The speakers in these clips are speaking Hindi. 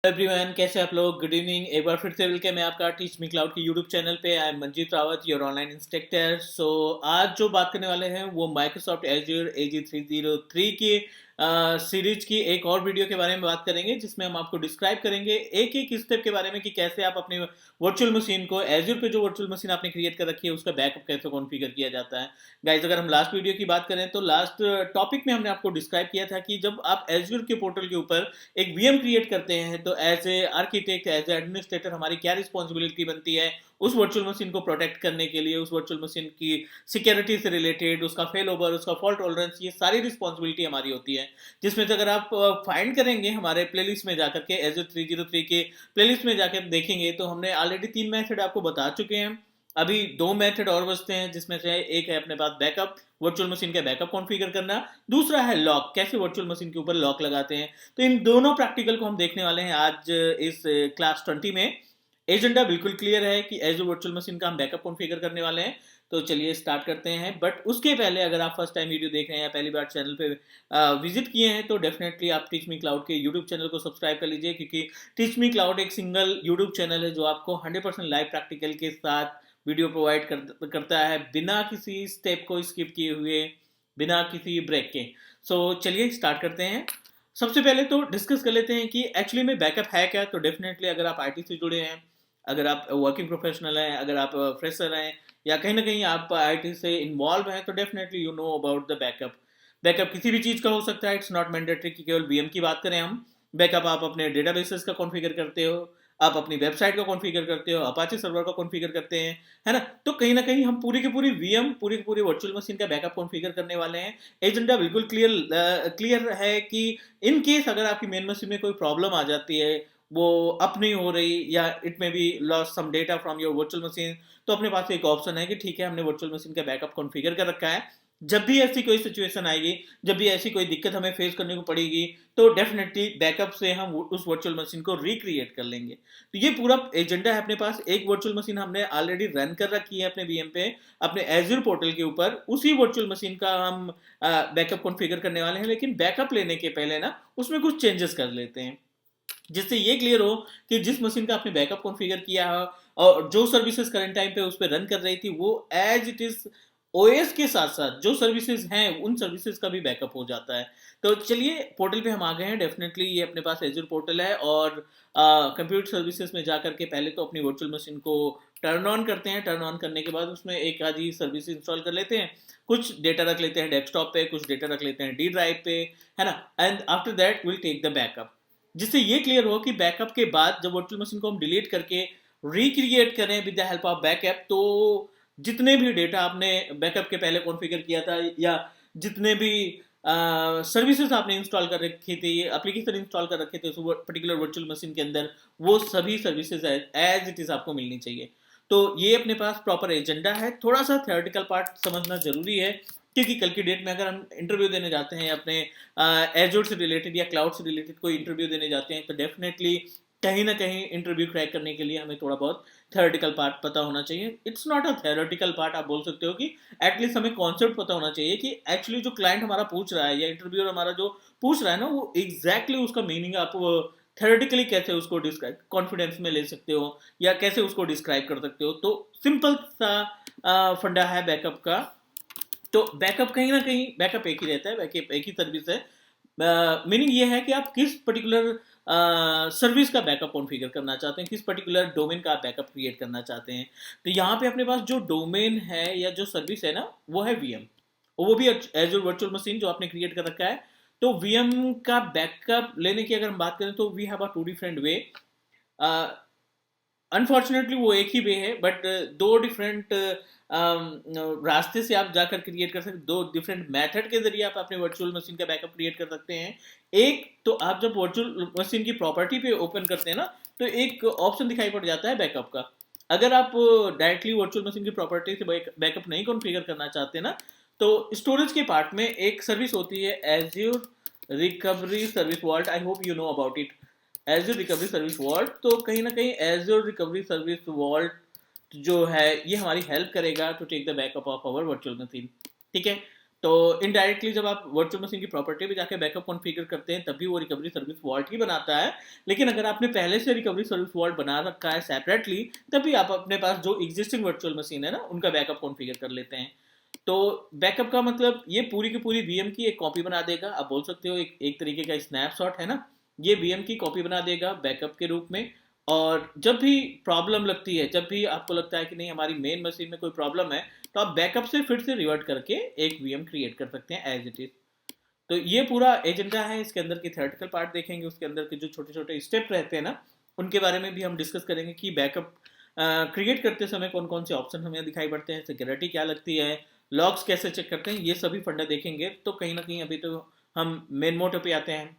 एवरीवन, कैसे आप लोग? Good evening. एक बार फिर से वेलकम है आपका टीच मी क्लाउड के यूट्यूब चैनल पे। I am Manjeet Rawat, your online instructor. So आज जो बात करने वाले हैं वो माइक्रोसॉफ्ट एज्योर AG303 की सीरीज की एक और वीडियो के बारे में बात करेंगे, जिसमें हम आपको डिस्क्राइब करेंगे एक एक स्टेप के बारे में कि कैसे आप अपनी वर्चुअल मशीन को एज्योर पे जो वर्चुअल मशीन आपने क्रिएट कर रखी है उसका बैकअप कैसे कॉन्फ़िगर किया जाता है। गाइज, अगर हम लास्ट वीडियो की बात करें तो लास्ट टॉपिक में हमने आपको डिस्क्राइब किया था कि जब आप एज्योर के पोर्टल के ऊपर एक वीएम क्रिएट करते हैं तो as a architect, as a administrator हमारी क्या रिस्पॉन्सिबिलिटी बनती है उस वर्चुअल मशीन को प्रोटेक्ट करने के लिए, उस वर्चुअल मशीन की सिक्योरिटी से रिलेटेड, उसका फेल ओवर, उसका फॉल्ट टॉलरेंस, ये सारी रिस्पॉन्सिबिलिटी हमारी होती है। जिसमें से अगर आप फाइंड करेंगे हमारे प्लेलिस्ट में जाकर के, एज्योर 303 के प्लेलिस्ट में जाकर देखेंगे तो हमने ऑलरेडी 3 मेथड आपको बता चुके हैं। अभी 2 मेथड और बचते हैं, जिसमें से एक है अपने पास बैकअप, वर्चुअल मशीन का बैकअप कॉन्फ़िगर करना। दूसरा है लॉक, कैसे वर्चुअल मशीन के ऊपर लॉक लगाते हैं। तो इन दोनों प्रैक्टिकल को हम देखने वाले हैं आज इस क्लास 20 में। एजेंडा बिल्कुल क्लियर है कि एज ए वर्चुअल मशीन का हम बैकअप कॉन्फ़िगर करने वाले हैं। तो चलिए स्टार्ट करते हैं। बट उसके पहले अगर आप फर्स्ट टाइम वीडियो देख रहे हैं या पहली बार चैनल पे विजिट किए हैं तो डेफिनेटली आप टीच मी क्लाउड के यूट्यूब चैनल को सब्सक्राइब कर लीजिए, क्योंकि टीच मी क्लाउड एक सिंगल यूट्यूब चैनल है जो आपको 100% लाइव प्रैक्टिकल के साथ वीडियो प्रोवाइड करता है, बिना किसी स्टेप को स्किप किए हुए, बिना किसी ब्रेक के। सो चलिए स्टार्ट करते हैं। सबसे पहले तो डिस्कस कर लेते हैं कि एक्चुअली में बैकअप है क्या। तो डेफिनेटली अगर आप आईटी से जुड़े हैं, अगर आप वर्किंग प्रोफेशनल हैं, अगर आप फ्रेशर हैं या कहीं ना कहीं आप आईटी से इन्वॉल्व हैं, तो definitely you know about the backup. Backup किसी भी चीज़ का हो सकता है, इट्स नॉट मैंडेटरी कि केवल वीएम की बात करें हम। बैकअप आप अपने डेटाबेसेस का कॉन्फ़िगर करते हो, आप अपनी वेबसाइट का कॉन्फ़िगर करते हो, अपाचे सर्वर का कॉन्फ़िगर करते हैं, है ना। तो कहीं ना कहीं हम पूरी की पूरी वीएम, पूरी की पूरी वर्चुअल मशीन का बैकअप कॉन्फ़िगर करने वाले हैं। एजेंडा बिल्कुल क्लियर है कि इन केस अगर आपकी मेन मशीन में कोई प्रॉब्लम आ जाती है, वो अप नहीं हो रही, या it may be loss some data from your virtual machine, तो अपने पास एक ऑप्शन है कि ठीक है, हमने वर्चुअल मशीन का बैकअप कॉन्फ़िगर कर रखा है। जब भी ऐसी कोई सिचुएशन आएगी, जब भी ऐसी कोई दिक्कत हमें फेस करने को पड़ेगी, तो डेफिनेटली बैकअप से हम उस वर्चुअल मशीन को रिक्रिएट कर लेंगे। तो ये पूरा एजेंडा है अपने पास। एक वर्चुअल मशीन हमने ऑलरेडी रन कर रखी है अपने वीएम पे, अपने एज्योर पोर्टल के ऊपर। उसी वर्चुअल मशीन का हम बैकअप कॉन्फ़िगर करने वाले हैं, लेकिन बैकअप लेने के पहले ना उसमें कुछ चेंजेस कर लेते हैं, जिससे ये क्लियर हो कि जिस मशीन का आपने बैकअप कॉन्फ़िगर किया है और जो सर्विसेज करंट टाइम पे उस पर रन कर रही थी, वो एज इट इज ओएस के साथ साथ जो सर्विसेज हैं उन सर्विसेज का भी बैकअप हो जाता है। तो चलिए पोर्टल पे हम आ गए हैं। डेफिनेटली ये अपने पास एज्योर पोर्टल है, और कंप्यूटर सर्विसेज में जाकर के पहले तो अपनी वर्चुअल मशीन को टर्न ऑन करते हैं। टर्न ऑन करने के बाद उसमें एक आधी सर्विस इंस्टॉल कर लेते हैं, कुछ डेटा रख लेते हैं डेस्कटॉप पे, कुछ डेटा रख लेते हैं डी ड्राइव पे, है ना। And after that will take the backup, जिससे ये क्लियर हो कि बैकअप के बाद जब वर्चुअल मशीन को हम डिलीट करके रिक्रिएट करें with the help of backup, तो जितने भी डेटा आपने बैकअप के पहले कॉन्फ़िगर किया था, या जितने भी सर्विसेज आपने इंस्टॉल कर रखी थी, एप्लीकेशन इंस्टॉल कर रखे थे उस पर्टिकुलर वर्चुअल मशीन के अंदर, वो सभी सर्विसेज एज इट इज आपको मिलनी चाहिए। तो ये अपने पास प्रॉपर एजेंडा है। थोड़ा सा थ्योरेटिकल पार्ट समझना जरूरी है, क्योंकि कल की डेट में अगर हम इंटरव्यू देने जाते हैं, अपने एज्योर से रिलेटेड या क्लाउड से रिलेटेड कोई इंटरव्यू देने जाते हैं, तो डेफिनेटली कहीं ना कहीं इंटरव्यू क्रैक करने के लिए हमें थोड़ा बहुत थ्योरेटिकल पार्ट पता होना चाहिए। It's not a theoretical part, आप बोल सकते हो कि एटलीस्ट हमें कॉन्सेप्ट पता होना चाहिए कि एक्चुअली जो क्लाइंट हमारा पूछ रहा है या इंटरव्यूअर हमारा जो पूछ रहा है ना, वो एग्जैक्टली उसका मीनिंग आप थ्योरेटिकली कैसे उसको डिस्क्राइब, कॉन्फिडेंस में ले सकते हो या कैसे उसको डिस्क्राइब कर सकते हो। तो सिंपल सा फंडा है बैकअप का। तो बैकअप कहीं ना कहीं बैकअप एक ही रहता है, बैकअप एक ही सर्विस है। मीनिंग ये है कि आप किस पर्टिकुलर सर्विस का बैकअप कॉन्फ़िगर करना चाहते हैं, किस पर्टिकुलर डोमेन का आप बैकअप क्रिएट करना चाहते हैं। तो यहाँ पे अपने पास जो डोमेन है या जो सर्विस है ना, वो है वीएम, वो भी एज वर्चुअल मशीन जो आपने क्रिएट कर रखा है। तो वीएम का बैकअप लेने की अगर हम बात करें तो we have a two different way. Unfortunately वो एक ही वे है, बट दो डिफरेंट रास्ते से आप जाकर क्रिएट कर सकते, दो डिफरेंट मेथड के जरिए आप अपने वर्चुअल मशीन का बैकअप क्रिएट कर सकते हैं। एक तो आप जब वर्चुअल मशीन की प्रॉपर्टी पे ओपन करते हैं ना, तो एक ऑप्शन दिखाई पड़ जाता है बैकअप का। अगर आप डायरेक्टली वर्चुअल मशीन की प्रॉपर्टी से बैकअप नहीं कॉन्फ़िगर करना चाहते ना, तो स्टोरेज के पार्ट में एक सर्विस होती है Azure recovery service vault. I hope you know about it, Azure recovery service vault. तो कहीं ना कहीं एज्योर रिकवरी सर्विस वॉल्ट जो है ये हमारी हेल्प करेगा to take the backup of our virtual machine. ठीक है, तो इनडायरेक्टली जब आप वर्चुअल मशीन की प्रॉपर्टी पे जाके बैकअप कॉन्फ़िगर करते हैं तभी वो रिकवरी सर्विस वॉल्ट ही बनाता है। लेकिन अगर आपने पहले से रिकवरी सर्विस वॉल्ट बना रखा है सेपरेटली, तभी आप अपने पास जो एग्जिस्टिंग वर्चुअल मशीन है ना उनका बैकअप कॉन्फ़िगर कर लेते हैं। तो बैकअप का मतलब ये पूरी की पूरी वीएम की एक कॉपी बना देगा। आप बोल सकते हो एक तरीके का स्नैपशॉट है ना, ये वीएम की कॉपी बना देगा बैकअप के रूप में। और जब भी प्रॉब्लम लगती है, जब भी आपको लगता है कि नहीं हमारी मेन मशीन में कोई प्रॉब्लम है, तो आप बैकअप से फिर से रिवर्ट करके एक वीएम क्रिएट कर सकते हैं एज इट इज। तो ये पूरा एजेंडा है। इसके अंदर की थ्योरेटिकल पार्ट देखेंगे, उसके अंदर के जो छोटे छोटे स्टेप रहते हैं ना उनके बारे में भी हम डिस्कस करेंगे कि बैकअप क्रिएट करते समय कौन कौन से ऑप्शन हमें दिखाई पड़ते हैं, सिक्योरिटी क्या लगती है, लॉग्स कैसे चेक करते हैं, ये सभी फंडा देखेंगे। तो कहीं ना कहीं अभी तो हम मेन मोटो पे आते हैं,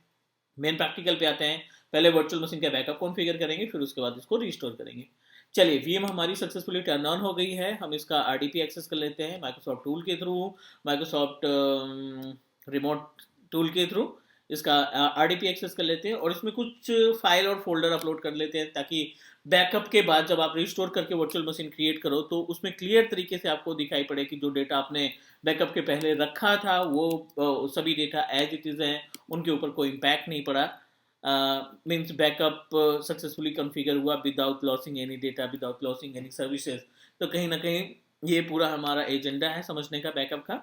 मेन प्रैक्टिकल पे आते हैं। पहले वर्चुअल मशीन का बैकअप कॉन्फ़िगर करेंगे, फिर उसके बाद इसको रिस्टोर करेंगे। चलिए, वीएम हमारी सक्सेसफुली टर्न ऑन हो गई है। हम इसका आरडीपी एक्सेस कर लेते हैं माइक्रोसॉफ्ट टूल के थ्रू, माइक्रोसॉफ्ट रिमोट टूल के थ्रू इसका आरडीपी एक्सेस कर लेते हैं और इसमें कुछ फाइल और फोल्डर अपलोड कर लेते हैं, ताकि बैकअप के बाद जब आप रिस्टोर करके वर्चुअल मशीन क्रिएट करो तो उसमें क्लियर तरीके से आपको दिखाई पड़े कि जो डेटा आपने बैकअप के पहले रखा था वो सभी डेटा एज इट इज है, उनके ऊपर कोई इम्पैक्ट नहीं पड़ा। मीन्स बैकअप सक्सेसफुली कॉन्फ़िगर हुआ without losing any data, without losing any services. तो कहीं ना कहीं ये पूरा हमारा एजेंडा है समझने का बैकअप का।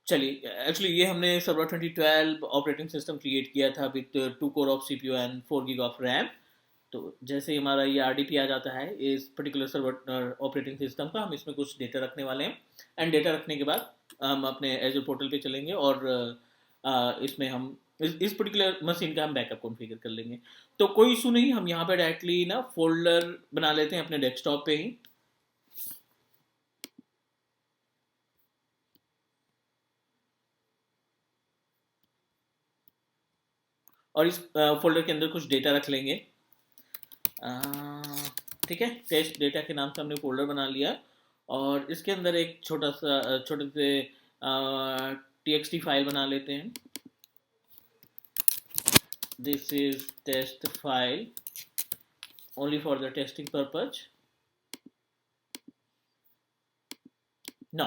चलिए, एक्चुअली ये हमने सर्वर 2012 ऑपरेटिंग सिस्टम क्रिएट किया था with 2 core of CPU and 4 gig of RAM. तो जैसे ही हमारा ये आरडीपी आ जाता है इस पर्टिकुलर सर्वर ऑपरेटिंग सिस्टम का, हम इसमें कुछ डेटा रखने वाले हैं। एंड डेटा रखने के बाद हम अपने एजर पोर्टल पे चलेंगे और इसमें हम इस पर्टिकुलर मशीन का हम बैकअप कॉन्फ़िगर कर लेंगे। तो कोई इशू नहीं, हम यहाँ पे डायरेक्टली ना फोल्डर बना लेते हैं अपने डेस्कटॉप पे ही। और इस फोल्डर के अंदर कुछ डेटा रख लेंगे। ठीक है, टेस्ट डेटा के नाम से हमने फोल्डर बना लिया और इसके अंदर एक छोटा सा छोटे से टीएक्सटी फाइल बना लेते हैं। This is test file only for the testing purpose. ना,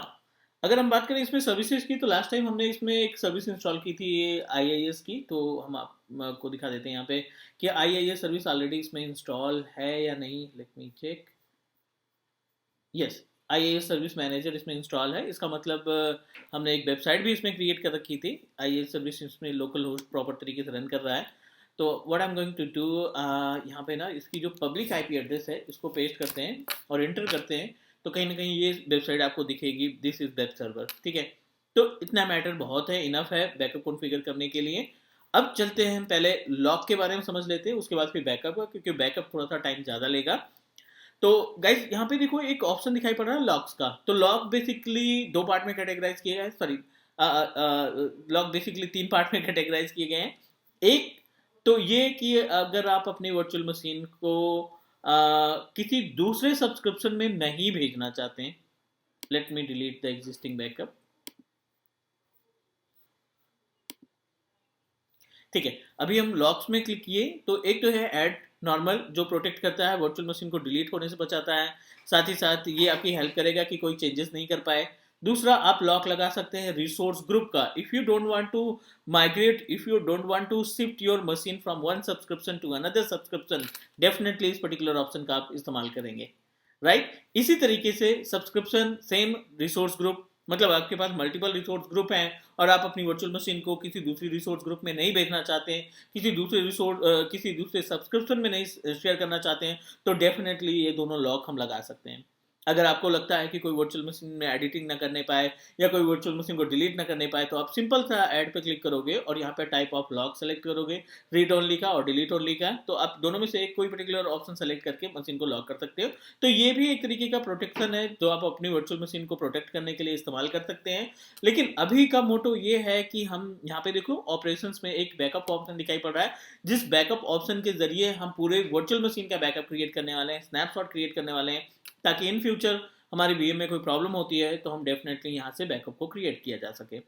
अगर हम बात करें इसमें सर्विसेज की, तो लास्ट टाइम हमने इसमें एक सर्विस इंस्टॉल की थी आईआईएस की। तो हम आपको दिखा देते हैं यहाँ पे कि आईआईएस सर्विस ऑलरेडी इसमें इंस्टॉल है या नहीं। Let me check. Yes, IIS service manager इसमें इंस्टॉल है। इसका मतलब हमने एक वेबसाइट भी इसमें क्रिएट कर रखी थी। आईआईएस सर्विस इसमें लोकल होस्ट प्रॉपर तरीके से रन कर रहा है। तो what I am going to do, यहाँ पे ना इसकी जो पब्लिक आईपी एड्रेस है इसको पेस्ट करते हैं और एंटर करते हैं। तो कहीं ना कहीं ये वेबसाइट आपको दिखेगी, दिस इज वेब सर्वर। ठीक है, तो इतना मैटर बहुत है, इनफ है बैकअप कॉन्फ़िगर करने के लिए। अब चलते हैं, पहले लॉग के बारे में समझ लेते हैं, उसके बाद फिर बैकअप का, क्योंकि बैकअप थोड़ा सा टाइम ज़्यादा लेगा। तो गाइज यहाँ पे देखो एक ऑप्शन दिखाई पड़ रहा है लॉग्स का। तो लॉग बेसिकली दो पार्ट में कैटेगराइज किए गए, सॉरी लॉग बेसिकली तीन पार्ट में कैटेगराइज किए गए हैं। एक तो ये कि अगर आप अपनी वर्चुअल मशीन को किसी दूसरे सब्सक्रिप्शन में नहीं भेजना चाहते हैं, let me delete the existing backup. ठीक है, अभी हम लॉक्स में क्लिक किए तो एक तो है ऐड नॉर्मल, जो प्रोटेक्ट करता है, वर्चुअल मशीन को डिलीट होने से बचाता है। साथ ही साथ ये आपकी हेल्प करेगा कि कोई चेंजेस नहीं कर पाए। दूसरा, आप लॉक लगा सकते हैं रिसोर्स ग्रुप का। If you don't want to migrate, if you don't want to shift your machine from one subscription to another subscription, definitely इस पर्टिकुलर ऑप्शन का आप इस्तेमाल करेंगे, राइट। इसी तरीके से सब्सक्रिप्शन सेम रिसोर्स ग्रुप, मतलब आपके पास मल्टीपल रिसोर्स ग्रुप हैं और आप अपनी वर्चुअल मशीन को किसी दूसरी रिसोर्स ग्रुप में नहीं भेजना चाहते हैं, किसी दूसरे सब्सक्रिप्शन में नहीं शेयर करना चाहते हैं, तो डेफिनेटली ये दोनों लॉक हम लगा सकते हैं। अगर आपको लगता है कि कोई वर्चुअल मशीन में एडिटिंग ना करने पाए या कोई वर्चुअल मशीन को डिलीट ना करने पाए, तो आप सिंपल सा ऐड पे क्लिक करोगे और यहाँ पे टाइप ऑफ लॉक सेलेक्ट करोगे, रीड ओनली का और डिलीट ओनली का। तो आप दोनों में से एक कोई पर्टिकुलर ऑप्शन सेलेक्ट करके मशीन को लॉक कर सकते हो। तो ये भी एक तरीके का प्रोटेक्शन है जो आप अपनी वर्चुअल मशीन को प्रोटेक्ट करने के लिए इस्तेमाल कर सकते हैं। लेकिन अभी का मोटो ये है कि हम यहाँ पे देखो ऑपरेशंस में एक बैकअप ऑप्शन दिखाई पड़ रहा है, जिस बैकअप ऑप्शन के जरिए हम पूरे वर्चुअल मशीन का बैकअप क्रिएट करने वाले हैं, स्नैपशॉट क्रिएट करने वाले हैं, ताकि इन फ्यूचर हमारी वीएम में कोई प्रॉब्लम होती है तो हम डेफिनेटली यहाँ से बैकअप को क्रिएट किया जा सके।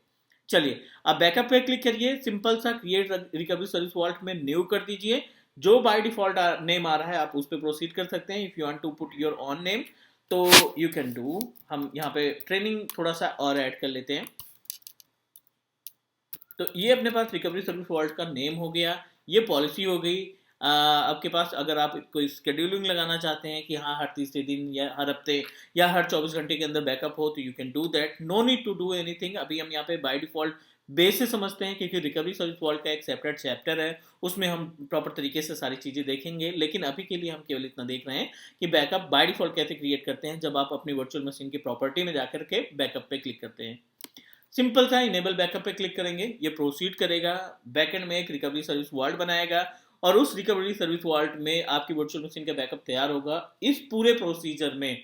चलिए, अब बैकअप पे क्लिक करिए, सिंपल सा क्रिएट रिकवरी सर्विस वॉल्ट में न्यू कर दीजिए। जो बाय डिफॉल्ट नेम आ रहा है आप उस पर प्रोसीड कर सकते हैं। If you want to put your own name तो यू कैन डू, हम यहाँ पे ट्रेनिंग थोड़ा सा और ऐड कर लेते हैं। तो ये अपने पास रिकवरी सर्विस वॉल्ट का नेम हो गया, ये पॉलिसी हो गई। आपके पास अगर आप कोई स्केड्यूलिंग लगाना चाहते हैं कि हाँ हर तीसरे दिन या हर हफ्ते या हर 24 घंटे के अंदर बैकअप हो, तो you can do that, no need to do anything. अभी हम यहाँ पे बाय डिफॉल्ट बेस से समझते हैं, क्योंकि रिकवरी सर्विस वॉल्ट का एक सेपरेट चैप्टर है, उसमें हम प्रॉपर तरीके से सारी चीज़ें देखेंगे। लेकिन अभी के लिए हम केवल इतना देख रहे हैं कि बैकअप बाय डिफॉल्ट कैसे क्रिएट करते हैं, जब आप अपनी वर्चुअल मशीन की प्रॉपर्टी में जाकर के बैकअप पे क्लिक करते हैं। सिंपल था, इनेबल बैकअप पे क्लिक करेंगे, ये प्रोसीड करेगा, बैकएंड में एक रिकवरी सर्विस वॉल्ट बनाएगा और उस रिकवरी सर्विस वॉल्ट में आपकी वर्चुअल मशीन का बैकअप तैयार होगा। इस पूरे प्रोसीजर में,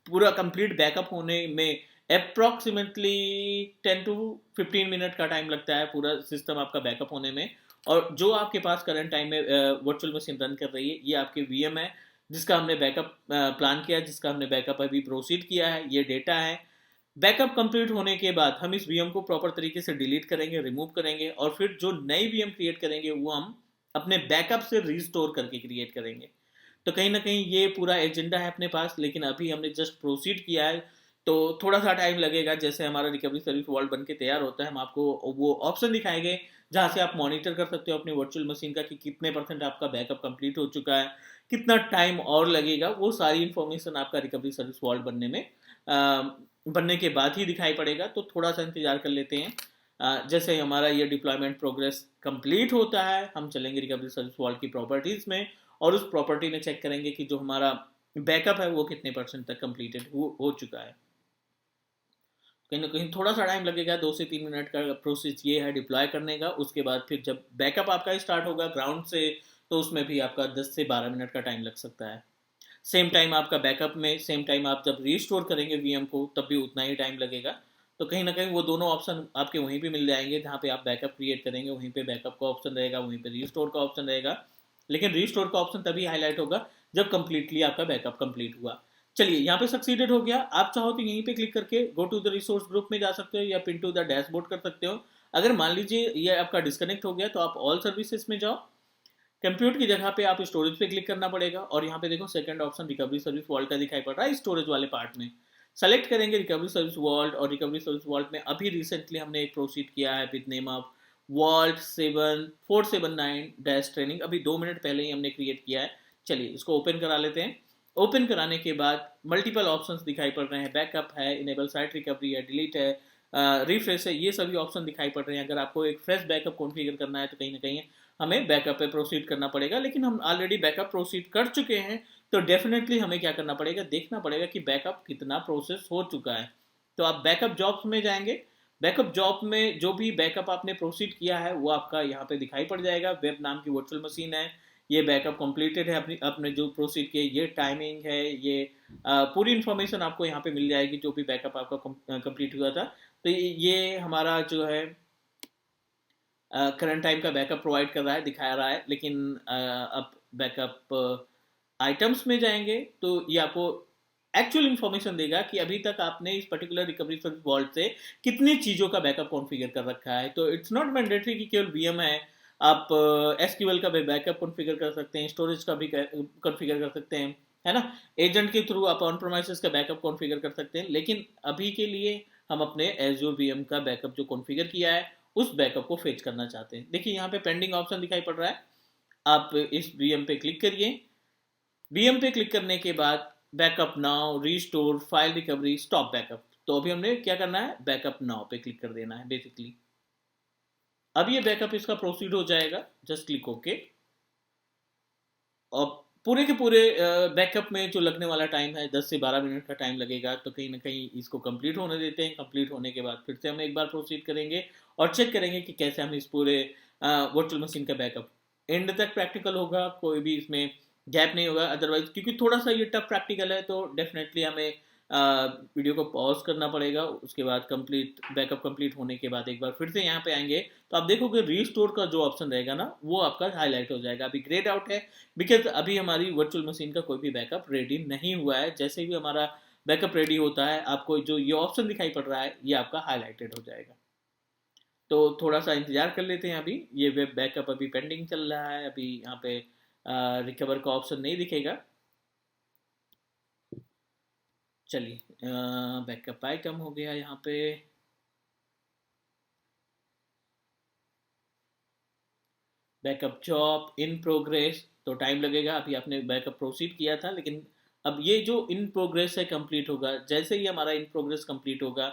पूरा कंप्लीट बैकअप होने में अप्रॉक्सीमेटली 10 टू 15 मिनट का टाइम लगता है, पूरा सिस्टम आपका बैकअप होने में। और जो आपके पास करंट टाइम में वर्चुअल मशीन रन कर रही है, ये आपके वीएम है जिसका हमने बैकअप प्लान किया है, जिसका हमने बैकअप अभी प्रोसीड किया है, ये डेटा है। बैकअप कंप्लीट होने के बाद हम इस वीएम को प्रॉपर तरीके से डिलीट करेंगे, रिमूव करेंगे, और फिर जो नई वीएम क्रिएट करेंगे वो हम अपने बैकअप से रिस्टोर करके क्रिएट करेंगे। तो कहीं ना कहीं ये पूरा एजेंडा है अपने पास, लेकिन अभी हमने जस्ट प्रोसीड किया है, तो थोड़ा सा टाइम लगेगा। जैसे हमारा रिकवरी सर्विस वॉल्ट बन के तैयार होता है, हम आपको वो ऑप्शन दिखाएंगे जहाँ से आप मॉनिटर कर सकते हो अपनी वर्चुअल मशीन का कि कितने परसेंट आपका बैकअप कंप्लीट हो चुका है, कितना टाइम और लगेगा। वो सारी इन्फॉर्मेशन आपका रिकवरी सर्विस वॉल्ट बनने के बाद ही दिखाई पड़ेगा। तो थोड़ा सा इंतजार कर लेते हैं। जैसे हमारा ये डिप्लॉयमेंट प्रोग्रेस कंप्लीट होता है, हम चलेंगे रिकवरी सर्विस वॉल्ट की प्रॉपर्टीज में और उस प्रॉपर्टी में चेक करेंगे कि जो हमारा बैकअप है वो कितने परसेंट तक कंप्लीटेड हो चुका है। कहीं ना कहीं थोड़ा सा टाइम लगेगा, 2 से 3 मिनट का प्रोसेस ये है डिप्लॉय करने का। उसके बाद फिर जब बैकअप आपका स्टार्ट होगा ग्राउंड से, तो उसमें भी आपका 10 से 12 मिनट का टाइम लग सकता है। सेम टाइम आपका बैकअप में, सेम टाइम आप जब रीस्टोर करेंगे वीएम को, तब भी उतना ही टाइम लगेगा। तो कहीं ना कहीं वो दोनों ऑप्शन आपके वहीं पे मिल जाएंगे, जहाँ पे आप बैकअप क्रिएट करेंगे वहीं पे बैकअप का ऑप्शन रहेगा, वहीं पे रीस्टोर का ऑप्शन रहेगा। लेकिन रीस्टोर का ऑप्शन तभी हाईलाइट होगा जब कंप्लीटली आपका बैकअप कंप्लीट हुआ। चलिए यहाँ पे सक्सीडेड हो गया, आप चाहो तो यहीं पे क्लिक करके go to the resource group में जा सकते हो या पिन टू द डैशबोर्ड कर सकते हो। अगर मान लीजिए ये आपका डिस्कनेक्ट हो गया, तो आप ऑल सर्विसेज में जाओ, कंप्यूट की जगह पे आप स्टोरेज पे क्लिक करना पड़ेगा, और यहाँ पे देखो second option recovery service vault का दिखाई पड़ रहा है स्टोरेज वाले पार्ट में। सेलेक्ट करेंगे रिकवरी सर्विस वॉल्ट, और रिकवरी सर्विस वॉल्ट में अभी रिसेंटली हमने एक प्रोसीड किया है with name of vault 7479 training, अभी 2 मिनट पहले ही हमने क्रिएट किया है। चलिए इसको ओपन करा लेते हैं। ओपन कराने के बाद मल्टीपल ऑप्शंस दिखाई पड़ रहे हैं, बैकअप है, इनेबल साइट रिकवरी है, डिलीट है, रिफ्रेश है, ये सभी ऑप्शन दिखाई पड़ रहे हैं। अगर आपको एक फ्रेश बैकअप कॉन्फ़िगर करना है, तो कहीं ना कहीं हमें बैकअप पे प्रोसीड करना पड़ेगा। लेकिन हम ऑलरेडी बैकअप प्रोसीड कर चुके हैं, तो डेफिनेटली हमें क्या करना पड़ेगा, देखना पड़ेगा कि बैकअप कितना प्रोसेस हो चुका है। तो आप बैकअप जॉब्स में जाएंगे, बैकअप जॉब में जो भी बैकअप आपने प्रोसीड किया है वो आपका यहाँ पे दिखाई पड़ जाएगा। वेब नाम की वर्चुअल मशीन है, ये बैकअप कंप्लीटेड है, अपनी आपने जो प्रोसीड किया, ये टाइमिंग है, ये पूरी इन्फॉर्मेशन आपको यहाँ पे मिल जाएगी, जो भी बैकअप आपका कंप्लीट हुआ था। तो ये हमारा जो है करंट टाइम का बैकअप प्रोवाइड कर रहा है, दिखा रहा है। लेकिन अब बैकअप आइटम्स में जाएंगे तो ये आपको एक्चुअल इन्फॉर्मेशन देगा कि अभी तक आपने इस पर्टिकुलर रिकवरी सर्विस वॉल्ट से कितनी चीज़ों का बैकअप कॉन्फ़िगर कर रखा है। तो इट्स नॉट मैंडेटरी कि केवल वीएम है, आप एसक्यूएल का भी बैकअप कॉन्फ़िगर कर सकते हैं, स्टोरेज का भी कॉन्फ़िगर कर सकते हैं, है ना। एजेंट के थ्रू आप ऑन प्रोमाइसेस का बैकअप कॉन्फ़िगर कर सकते हैं। लेकिन अभी के लिए हम अपने एज्योर वीएम का बैकअप जो कॉन्फ़िगर किया है उस बैकअप को फेच करना चाहते हैं। देखिए यहाँ पे पेंडिंग ऑप्शन दिखाई पड़ रहा है, आप इस वीएम पे क्लिक करिए। वीएम पे क्लिक करने के बाद backup now, restore, file recovery, stop backup, तो अभी हमने क्या करना है, बैकअप नाउ पे क्लिक कर देना है बेसिकली। अब ये बैकअप इसका प्रोसीड हो जाएगा, जस्ट क्लिक ओके। और पूरे के पूरे बैकअप में जो लगने वाला टाइम है 10 से 12 मिनट का टाइम लगेगा। तो कहीं ना कहीं इसको कंप्लीट होने देते हैं। कंप्लीट होने के बाद फिर से हम एक बार प्रोसीड करेंगे और चेक करेंगे कि कैसे हम इस पूरे वर्चुअल मशीन का बैकअप एंड तक प्रैक्टिकल होगा, कोई भी इसमें गैप नहीं होगा। अदरवाइज क्योंकि थोड़ा सा ये टफ प्रैक्टिकल है, तो डेफिनेटली हमें वीडियो को पॉज करना पड़ेगा। उसके बाद कंप्लीट बैकअप कंप्लीट होने के बाद एक बार फिर से यहाँ पे आएंगे, तो आप देखोगे रीस्टोर का जो ऑप्शन रहेगा ना, वो आपका हाईलाइट हो जाएगा। अभी ग्रेड आउट है, बिकॉज अभी हमारी वर्चुअल मशीन का कोई भी बैकअप रेडी नहीं हुआ है। जैसे भी हमारा बैकअप रेडी होता है, आपको जो ये ऑप्शन दिखाई पड़ रहा है ये आपका हाईलाइटेड हो जाएगा। तो थोड़ा सा इंतजार कर लेते हैं। अभी ये वेब बैकअप अभी पेंडिंग चल रहा है, अभी यहाँ पे रिकवर का ऑप्शन नहीं दिखेगा। चलिए बैकअप आइटम हो गया यहाँ पे। बैकअप जॉब इन प्रोग्रेस, तो टाइम लगेगा, अभी आपने बैकअप प्रोसीड किया था, लेकिन अब ये जो इन प्रोग्रेस है कंप्लीट होगा। जैसे ही हमारा इन प्रोग्रेस कंप्लीट होगा,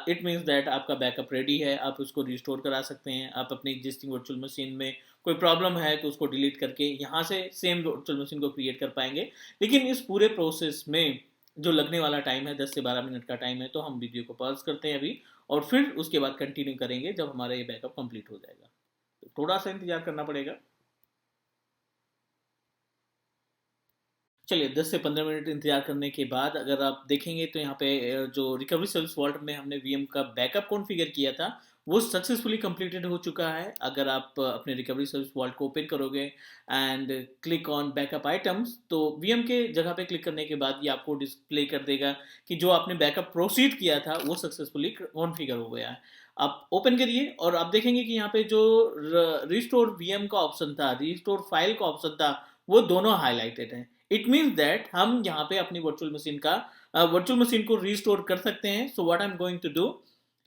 इट मीन्स दैट आपका बैकअप रेडी है, आप उसको रिस्टोर करा सकते हैं। आप अपनी एग्जिस्टिंग वर्चुअल मशीन में कोई प्रॉब्लम है तो उसको डिलीट करके यहाँ से सेम वर्चुअल मशीन को क्रिएट कर पाएंगे। लेकिन इस पूरे प्रोसेस में जो लगने वाला टाइम है 10 से 12 मिनट का टाइम है, तो हम वीडियो को पॉज करते हैं अभी, और फिर उसके बाद कंटिन्यू करेंगे जब हमारा ये बैकअप कंप्लीट हो जाएगा। तो थोड़ा सा इंतजार करना पड़ेगा। चलिए 10 से 15 मिनट इंतजार करने के बाद अगर आप देखेंगे तो यहाँ पे जो रिकवरी सर्विस वॉल्ट में हमने वीएम का बैकअप कॉन्फ़िगर किया था वो सक्सेसफुली कंप्लीटेड हो चुका है। अगर आप अपने रिकवरी सर्विस वॉल्ट को ओपन करोगे and click on backup items, तो वीएम के जगह पे क्लिक करने के बाद ये आपको डिस्प्ले कर देगा कि जो आपने बैकअप प्रोसीड किया था वो सक्सेसफुली कॉन्फ़िगर हो गया है। आप ओपन करिए और आप देखेंगे कि यहाँ पे जो रिस्टोर वीएम का ऑप्शन था, रिस्टोर फाइल का ऑप्शन था, वो दोनों हाईलाइटेड है। इट मीन्स दैट हम यहाँ पे अपनी वर्चुअल मशीन को रिस्टोर कर सकते हैं। So what I am going to do,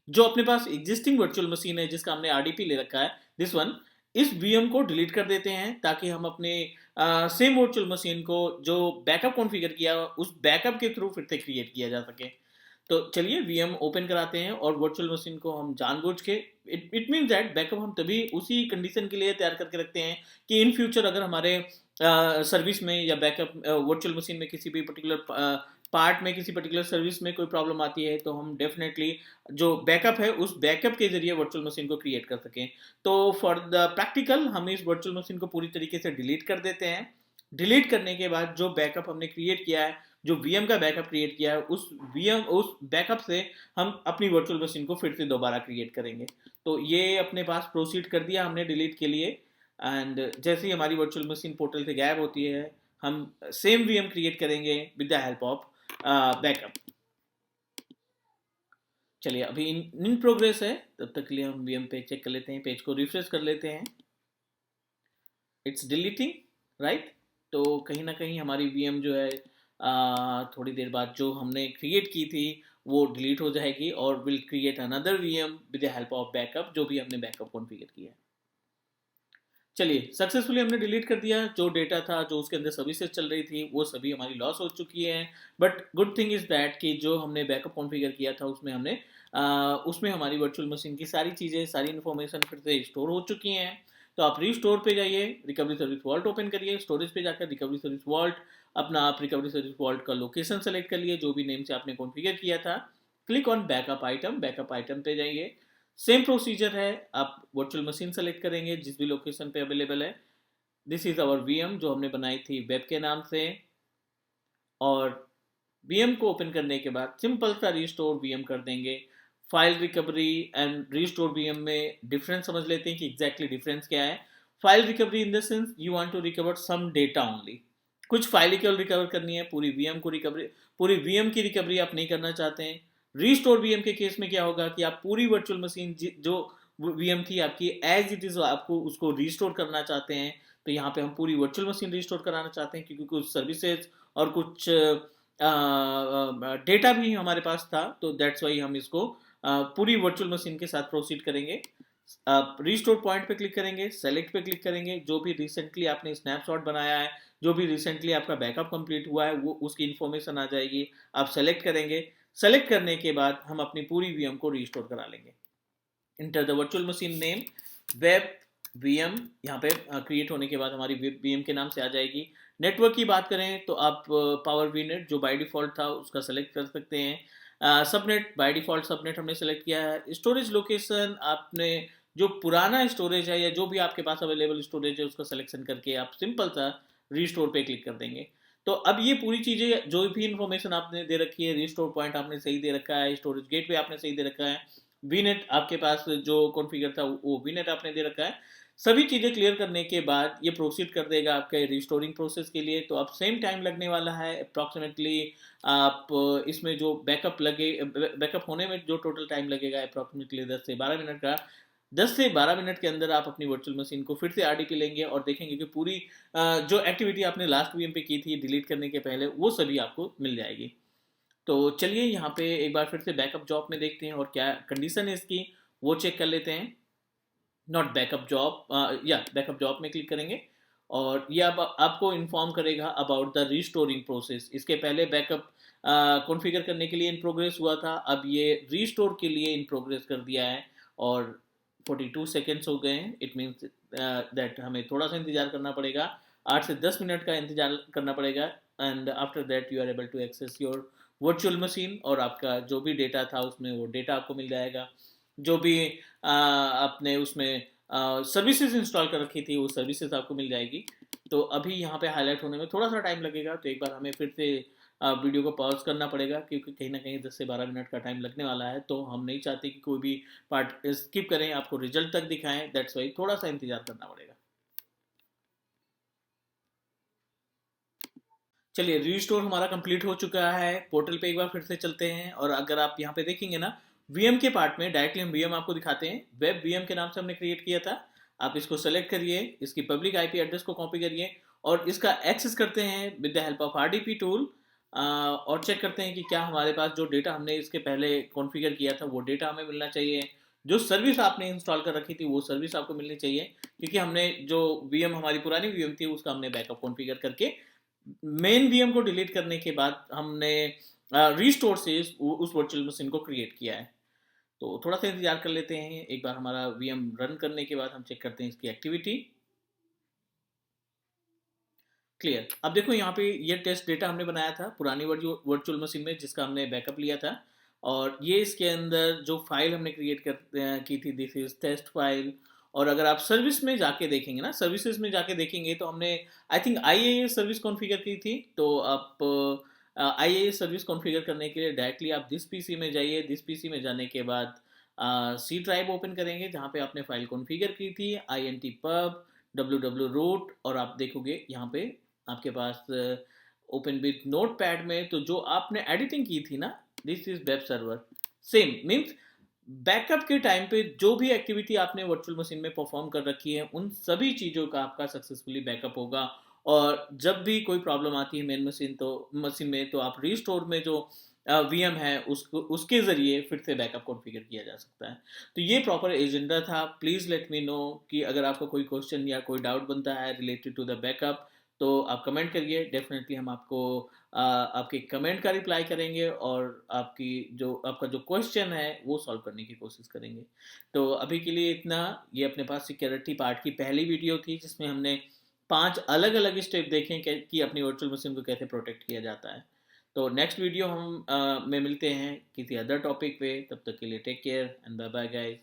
जो अपने पास एग्जिस्टिंग वर्चुअल मशीन है जिसका हमने आरडीपी ले रखा है, दिस वन, इस वीएम को डिलीट कर देते हैं ताकि हम अपने सेम वर्चुअल मशीन को जो बैकअप कॉन्फ़िगर किया उस बैकअप के थ्रू फिर से क्रिएट किया जा सके। तो चलिए वीएम ओपन कराते हैं और वर्चुअल मशीन को हम जानबूझ के, इट मीन दैट बैकअप हम तभी उसी कंडीशन के लिए तैयार करके रखते हैं कि इन फ्यूचर अगर हमारे सर्विस में या बैकअप वर्चुअल मशीन में किसी भी पर्टिकुलर पार्ट में, किसी पर्टिकुलर सर्विस में कोई प्रॉब्लम आती है तो हम डेफिनेटली जो बैकअप है उस बैकअप के जरिए वर्चुअल मशीन को क्रिएट कर सकें। तो फॉर द प्रैक्टिकल हम इस वर्चुअल मशीन को पूरी तरीके से डिलीट कर देते हैं। डिलीट करने के बाद जो बैकअप हमने क्रिएट किया है, जो वीएम का बैकअप क्रिएट किया है, उस बैकअप से हम अपनी वर्चुअल मशीन को फिर से दोबारा क्रिएट करेंगे। तो ये अपने पास प्रोसीड कर दिया हमने डिलीट के लिए, एंड जैसे ही हमारी वर्चुअल मशीन पोर्टल से गायब होती है हम सेम वीएम क्रिएट करेंगे with the help of backup. चलिए अभी इन प्रोग्रेस है, तब तक के लिए हम वीएम पे चेक कर लेते हैं, पेज को रिफ्रेश कर लेते हैं। It's deleting, right. तो कहीं ना कहीं हमारी वीएम जो है थोड़ी देर बाद जो हमने क्रिएट की थी वो डिलीट हो जाएगी और will create another VM with the help of backup, जो भी हमने बैकअप कॉन्फ़िगर किया है। चलिए सक्सेसफुली हमने डिलीट कर दिया। जो डेटा था, जो उसके अंदर सर्विसेज चल रही थी, वो सभी हमारी लॉस हो चुकी है। But good thing is that कि जो हमने बैकअप कॉन्फ़िगर किया था उसमें हमारी वर्चुअल मशीन की सारी चीज़ें, सारी इन्फॉर्मेशन फिर से स्टोर हो चुकी हैं। तो आप रीस्टोर पे जाइए, रिकवरी सर्विस वॉल्ट ओपन करिए, स्टोरेज पे जाकर रिकवरी सर्विस वॉल्ट, अपना आप रिकवरी सर्विस वॉल्ट का लोकेशन सेलेक्ट कर लिए जो भी नेम से आपने कॉन्फ़िगर किया था। क्लिक ऑन बैकअप आइटम पे जाइए। सेम प्रोसीजर है, आप वर्चुअल मशीन सेलेक्ट करेंगे जिस भी लोकेशन पे अवेलेबल है। दिस इज आवर वीएम जो हमने बनाई थी वेब के नाम से, और वीएम को ओपन करने के बाद सिंपल सा रीस्टोर वीएम कर देंगे। File recovery and restore VM में डिफरेंस समझ लेते हैं कि एग्जैक्टली डिफरेंस क्या है। File recovery in the sense you want to recover some data only, कुछ फाइल केवल रिकवर करनी है, पूरी वीएम की रिकवरी आप नहीं करना चाहते हैं। रीस्टोर वीएम के केस में क्या होगा कि आप पूरी वर्चुअल मशीन जो वीएम थी आपकी एज इट इज आपको उसको रीस्टोर करना चाहते हैं। तो यहाँ पे हम पूरी वर्चुअल मशीन रिस्टोर कराना चाहते हैं क्योंकि कुछ सर्विसेज और कुछ डेटा भी हमारे पास था, तो दैट्स वाई हम इसको पूरी वर्चुअल मशीन के साथ प्रोसीड करेंगे। आप रिस्टोर पॉइंट पे क्लिक करेंगे, सेलेक्ट पे क्लिक करेंगे, जो भी रिसेंटली आपने स्नैपशॉट बनाया है, जो भी रिसेंटली आपका बैकअप कंप्लीट हुआ है वो उसकी इन्फॉर्मेशन आ जाएगी, आप सेलेक्ट करेंगे। सेलेक्ट करने के बाद हम अपनी पूरी वीएम को रिस्टोर करा लेंगे। Enter the virtual machine name web VM, यहाँ पे क्रिएट होने के बाद हमारी वीएम के नाम से आ जाएगी। नेटवर्क की बात करें तो आप पावर वीनेट जो बाय डिफॉल्ट था उसका सेलेक्ट कर सकते हैं। सबनेट बाय डिफॉल्ट सबनेट हमने सेलेक्ट किया है। स्टोरेज लोकेशन आपने जो पुराना स्टोरेज है या जो भी आपके पास अवेलेबल स्टोरेज है उसका सिलेक्शन करके आप सिंपल सा रीस्टोर पे क्लिक कर देंगे। तो अब ये पूरी चीज़ें जो भी इन्फॉर्मेशन आपने दे रखी है, रीस्टोर पॉइंट आपने सही दे रखा है, स्टोरेज गेटवे आपने सही दे रखा है, वीनेट आपके पास जो कॉन्फ़िगर था वो वीनेट आपने दे रखा है, सभी चीज़ें क्लियर करने के बाद ये प्रोसीड कर देगा आपके रिस्टोरिंग प्रोसेस के लिए। तो अब सेम टाइम लगने वाला है अप्रॉक्सीमेटली, आप इसमें जो बैकअप होने में जो टोटल टाइम लगेगा अप्रॉक्सीमेटली 10 से 12 मिनट का। 10 से 12 मिनट के अंदर आप अपनी वर्चुअल मशीन को फिर से आरडीपी लेंगे और देखेंगे कि पूरी जो एक्टिविटी आपने लास्ट वीएम पे की थी डिलीट करने के पहले वो सभी आपको मिल जाएगी। तो चलिए यहाँ पे एक बार फिर से बैकअप जॉब में देखते हैं और क्या कंडीशन है इसकी वो चेक कर लेते हैं। नॉट बैकअप जॉब, या बैकअप जॉब में क्लिक करेंगे और ये अब आपको इन्फॉर्म करेगा अबाउट द रीस्टोरिंग प्रोसेस। इसके पहले बैकअप कॉन्फ़िगर करने के लिए इन प्रोग्रेस हुआ था, अब ये रीस्टोर के लिए इन प्रोग्रेस कर दिया है और 42 सेकेंड्स हो गए हैं। इट मीन्स दैट हमें थोड़ा सा इंतजार करना पड़ेगा, 8 से 10 मिनट का इंतजार करना पड़ेगा। And after that you are able to access your virtual machine और आपका जो भी डेटा था उसमें वो डेटा आपको मिल जाएगा। जो भी आपने उसमें सर्विसेज इंस्टॉल कर रखी थी वो सर्विसेज आपको मिल जाएगी। तो अभी यहाँ पे हाईलाइट होने में थोड़ा सा टाइम लगेगा, तो एक बार हमें फिर से वीडियो को पॉज करना पड़ेगा क्योंकि कहीं ना कहीं 10 से 12 मिनट का टाइम लगने वाला है। तो हम नहीं चाहते कि कोई भी पार्ट स्किप करें, आपको रिजल्ट तक दिखाएं, दैट्स वाई थोड़ा सा इंतजार करना पड़ेगा। चलिए रीस्टोर हमारा कंप्लीट हो चुका है। पोर्टल पे एक बार फिर से चलते हैं और अगर आप यहाँ पे देखेंगे ना, वीएम के पार्ट में डायरेक्टली हम वीएम आपको दिखाते हैं। वेब वीएम के नाम से हमने क्रिएट किया था। आप इसको सेलेक्ट करिए, इसकी पब्लिक आईपी एड्रेस को कॉपी करिए और इसका एक्सेस करते हैं with the help of RDP tool और चेक करते हैं कि क्या हमारे पास जो डेटा हमने इसके पहले कॉन्फ़िगर किया था वो डेटा हमें मिलना चाहिए। जो सर्विस आपने इंस्टॉल कर रखी थी वो सर्विस आपको मिलनी चाहिए, क्योंकि हमने जो वीएम हमारी पुरानी वीएम थी उसका हमने बैकअप कॉन्फ़िगर करके मेन वीएम को डिलीट करने के बाद हमने रीस्टोर से उस वर्चुअल मशीन को क्रिएट किया है। तो थोड़ा सा इंतजार कर लेते हैं। एक बार हमारा वीएम रन करने के बाद हम चेक करते हैं इसकी एक्टिविटी। क्लियर। अब देखो यहाँ पे ये टेस्ट डेटा हमने बनाया था पुरानी वर्चुअल मशीन में जिसका हमने बैकअप लिया था और ये इसके अंदर जो फाइल हमने क्रिएट की थी, दिस इज टेस्ट फाइल। और अगर आप सर्विस में जाके देखेंगे ना, सर्विसेज में जाके देखेंगे तो हमने I think IAA service configure की थी। तो आप आईएए सर्विस कॉन्फ़िगर करने के लिए डायरेक्टली आप दिस पीसी में जाइए। दिस पीसी में जाने के बाद सी ड्राइव ओपन करेंगे जहाँ पे आपने फाइल कॉन्फ़िगर की थी, INT pub www root, और आप देखोगे यहाँ पे आपके पास ओपन विथ नोट पैड में तो जो आपने एडिटिंग की थी ना, this is web server. Same means backup के टाइम पे जो भी एक्टिविटी आपने वर्चुअल मशीन में परफॉर्म कर रखी है उन सभी चीज़ों का आपका सक्सेसफुली बैकअप होगा। और जब भी कोई प्रॉब्लम आती है मेन मशीन में तो आप रीस्टोर में जो वीएम है उसको उसके ज़रिए फिर से बैकअप कॉन्फ़िगर किया जा सकता है। तो ये प्रॉपर एजेंडा था। प्लीज़ लेट मी नो कि अगर आपको कोई क्वेश्चन या कोई डाउट बनता है रिलेटेड टू द बैकअप तो आप कमेंट करिए। डेफिनेटली हम आपको आपके कमेंट का रिप्लाई करेंगे और आपका जो क्वेश्चन है वो सॉल्व करने की कोशिश करेंगे। तो अभी के लिए इतना। ये अपने पास सिक्योरिटी पार्ट की पहली वीडियो थी जिसमें हमने 5 अलग अलग स्टेप देखे कि अपनी वर्चुअल मशीन को कैसे प्रोटेक्ट किया जाता है। तो नेक्स्ट वीडियो हम में मिलते हैं किसी अदर टॉपिक पे। तब तक के लिए take care and bye bye guys.